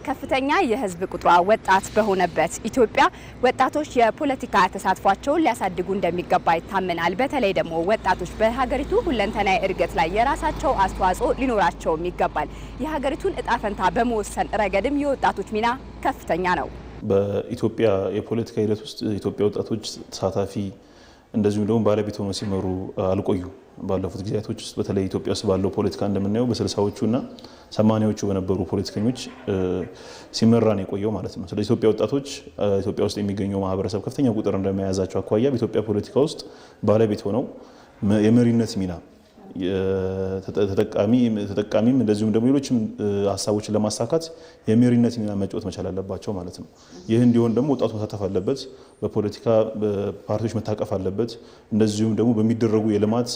ከፍተኛ የህዝብ ቁጥሯ ወጣት በሆነበት ኢትዮጵያ ወጣቶች የፖለቲካ ተሳትፏቸውን ሊያሳድጉ እንደሚገባ ይታመናል። በተለይ ደግሞ ወጣቶች በሀገሪቱ ሁለንተናዊ እድገት ላይ የራሳቸው አስተዋጽኦ ሊኖራቸው ይገባል። የሀገሪቱን እጣ ፈንታ በመወሰን ረገድም የወጣቶች ሚና ከፍተኛ ነው። በኢትዮጵያ የፖለቲካ ሂደት ውስጥ ኢትዮጵያ ወጣቶች ተሳታፊ እንደዚሁም ደግሞ ባለቤት ሆነው ሲመሩ አልቆዩ። ባለፉት ጊዜያቶች ውስጥ በተለይ ኢትዮጵያ ውስጥ ባለው ፖለቲካ እንደምናየው በ60ዎቹና 80ዎቹ በነበሩ ፖለቲከኞች ሲመራ ነው የቆየው ማለት ነው። ስለዚህ ኢትዮጵያ ወጣቶች ኢትዮጵያ ውስጥ የሚገኘው ማህበረሰብ ከፍተኛ ቁጥር እንደመያዛቸው አኳያ በኢትዮጵያ ፖለቲካ ውስጥ ባለቤት ሆነው የመሪነት ሚና ተጠቃሚም እንደዚሁም ደግሞ ሌሎችም ሀሳቦችን ለማሳካት የመሪነት ሚና መጫወት መቻል አለባቸው ማለት ነው። ይህ እንዲሆን ደግሞ ወጣቱ መሳተፍ አለበት፣ በፖለቲካ ፓርቲዎች መታቀፍ አለበት። እንደዚሁም ደግሞ በሚደረጉ የልማት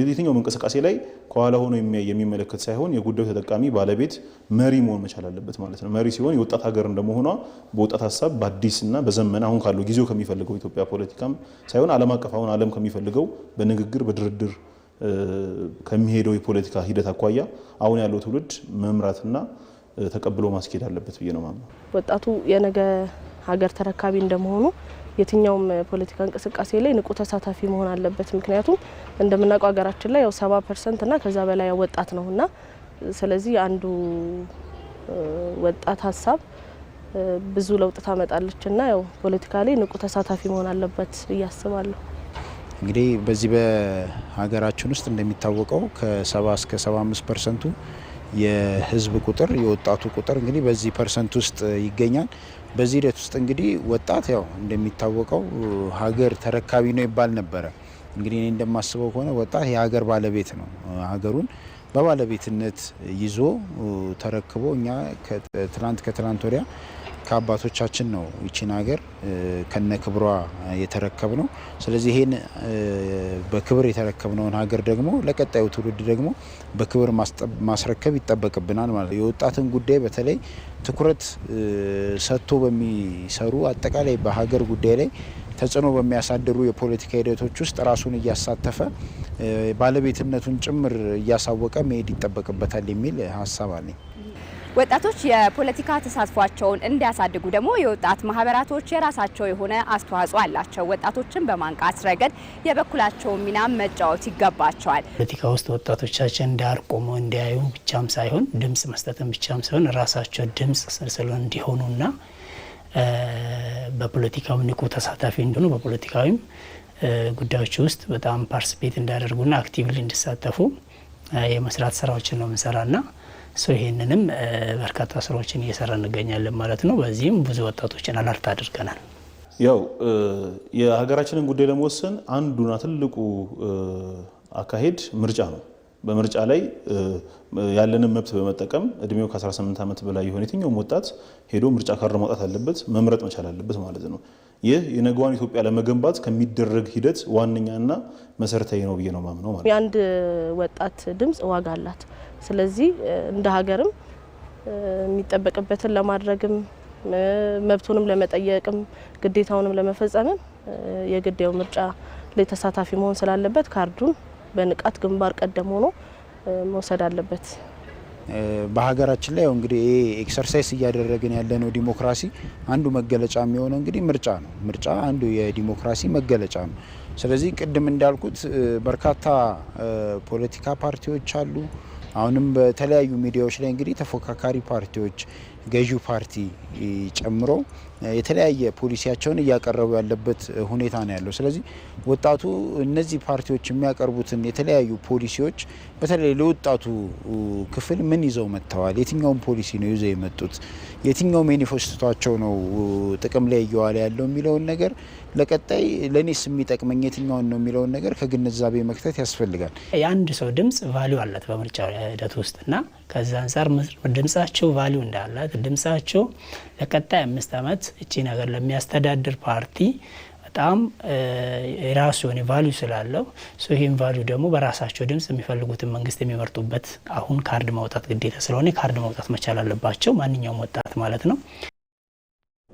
የትኛውም እንቅስቃሴ ላይ ከኋላ ሆኖ የሚመለከት ሳይሆን የጉዳዩ ተጠቃሚ ባለቤት መሪ መሆን መቻል አለበት ማለት ነው። መሪ ሲሆን የወጣት ሀገር እንደመሆኗ በወጣት ሀሳብ በአዲስና በዘመነ አሁን ካለው ጊዜው ከሚፈልገው ኢትዮጵያ ፖለቲካም ሳይሆን ዓለም አቀፍ አሁን ዓለም ከሚፈልገው በንግግር በድርድር ከሚሄደው የፖለቲካ ሂደት አኳያ አሁን ያለው ትውልድ መምራትና ተቀብሎ ማስኬድ አለበት ብዬ ነው ማምነው። ወጣቱ የነገ ሀገር ተረካቢ እንደመሆኑ የትኛውም ፖለቲካ እንቅስቃሴ ላይ ንቁ ተሳታፊ መሆን አለበት። ምክንያቱም እንደምናውቀው ሀገራችን ላይ ያው 70% እና ከዛ በላይ ወጣት ነውና ስለዚህ አንዱ ወጣት ሀሳብ ብዙ ለውጥ ታመጣለችና ያው ፖለቲካ ላይ ንቁ ተሳታፊ መሆን አለበት ብዬ አስባለሁ። እንግዲህ በዚህ በሀገራችን ውስጥ እንደሚታወቀው ከ70 እስከ 75% የህዝብ ቁጥር የወጣቱ ቁጥር እንግዲህ በዚህ ፐርሰንት ውስጥ ይገኛል። በዚህ ሂደት ውስጥ እንግዲህ ወጣት ያው እንደሚታወቀው ሀገር ተረካቢ ነው ይባል ነበረ። እንግዲህ እኔ እንደማስበው ከሆነ ወጣት የሀገር ባለቤት ነው። ሀገሩን በባለቤትነት ይዞ ተረክቦ እኛ ከትናንት ወዲያ ከአባቶቻችን ነው ይቺን ሀገር ከነ ክብሯ የተረከብ ነው። ስለዚህ ይሄን በክብር የተረከብነውን ሀገር ደግሞ ለቀጣዩ ትውልድ ደግሞ በክብር ማስረከብ ይጠበቅብናል ማለት ነው። የወጣትን ጉዳይ በተለይ ትኩረት ሰጥቶ በሚሰሩ አጠቃላይ በሀገር ጉዳይ ላይ ተጽዕኖ በሚያሳድሩ የፖለቲካ ሂደቶች ውስጥ ራሱን እያሳተፈ ባለቤትነቱን ጭምር እያሳወቀ መሄድ ይጠበቅበታል የሚል ሀሳብ አለኝ። ወጣቶች የፖለቲካ ተሳትፏቸውን እንዲያሳድጉ ደግሞ የወጣት ማህበራቶች የራሳቸው የሆነ አስተዋጽኦ አላቸው። ወጣቶችን በማንቃት ረገድ የበኩላቸውን ሚና መጫወት ይገባቸዋል። ፖለቲካ ውስጥ ወጣቶቻችን እንዳርቆሙ እንዲያዩ ብቻም ሳይሆን ድምጽ መስጠትም ብቻም ሳይሆን ራሳቸው ድምጽ ስለሆነ እንዲሆኑና በፖለቲካው ንቁ ተሳታፊ እንዲሆኑ በፖለቲካዊም ጉዳዮች ውስጥ በጣም ፓርቲሲፔት እንዲያደርጉና አክቲቭሊ እንዲሳተፉ የመስራት ስራዎችን ነው የምንሰራና ይሄንንም በርካታ ስራዎችን እየሰራ እንገኛለን ማለት ነው። በዚህም ብዙ ወጣቶችን አለርት አድርገናል። ያው የሀገራችንን ጉዳይ ለመወሰን አንዱና ትልቁ አካሄድ ምርጫ ነው። በምርጫ ላይ ያለንን መብት በመጠቀም እድሜው ከ18 ዓመት በላይ የሆነ የትኛውም ወጣት ሄዶ ምርጫ ካርድ ማውጣት አለበት፣ መምረጥ መቻል አለበት ማለት ነው። ይህ የነገዋን ኢትዮጵያ ለመገንባት ከሚደረግ ሂደት ዋነኛና መሰረታዊ ነው ብዬ ነው ማምነው ማለት ነው። የአንድ ወጣት ድምጽ ዋጋ አላት። ስለዚህ እንደ ሀገርም የሚጠበቅበትን ለማድረግም መብቱንም ለመጠየቅም ግዴታውንም ለመፈጸምም የግዴው ምርጫ ላይ ተሳታፊ መሆን ስላለበት ካርዱን በንቃት ግንባር ቀደም ሆኖ መውሰድ አለበት። በሀገራችን ላይ እንግዲህ ኤክሰርሳይዝ እያደረግን ያለነው ዲሞክራሲ አንዱ መገለጫ የሚሆነው እንግዲህ ምርጫ ነው። ምርጫ አንዱ የዲሞክራሲ መገለጫ ነው። ስለዚህ ቅድም እንዳልኩት በርካታ ፖለቲካ ፓርቲዎች አሉ። አሁንም በተለያዩ ሚዲያዎች ላይ እንግዲህ ተፎካካሪ ፓርቲዎች ገዢው ፓርቲ ጨምሮ የተለያየ ፖሊሲያቸውን እያቀረቡ ያለበት ሁኔታ ነው ያለው። ስለዚህ ወጣቱ እነዚህ ፓርቲዎች የሚያቀርቡትን የተለያዩ ፖሊሲዎች በተለይ ለወጣቱ ክፍል ምን ይዘው መጥተዋል፣ የትኛውን ፖሊሲ ነው ይዘው የመጡት፣ የትኛው ማኒፌስቶቸው ነው ጥቅም ላይ እየዋለ ያለው የሚለውን ነገር ለቀጣይ ለኔስ የሚጠቅመኝ የትኛውን ነው የሚለውን ነገር ከግንዛቤ መክተት ያስፈልጋል። የአንድ ሰው ድምጽ ቫልዩ አላት በምርጫ ሂደት ውስጥና ከዛ አንፃር ድምጻቸው ቫልዩ እንዳላት ድምጻቸው ለቀጣይ 5 ዓመት እቺ ነገር ለሚያስተዳድር ፓርቲ በጣም የራሱ የሆነ ቫልዩ ስላለው ይሄን ቫልዩ ደግሞ በራሳቸው ድምጽ የሚፈልጉትን መንግስት የሚመርጡበት አሁን ካርድ ማውጣት ግዴታ ስለሆነ ካርድ ማውጣት መቻል አለባቸው ማንኛውም ወጣት ማለት ነው።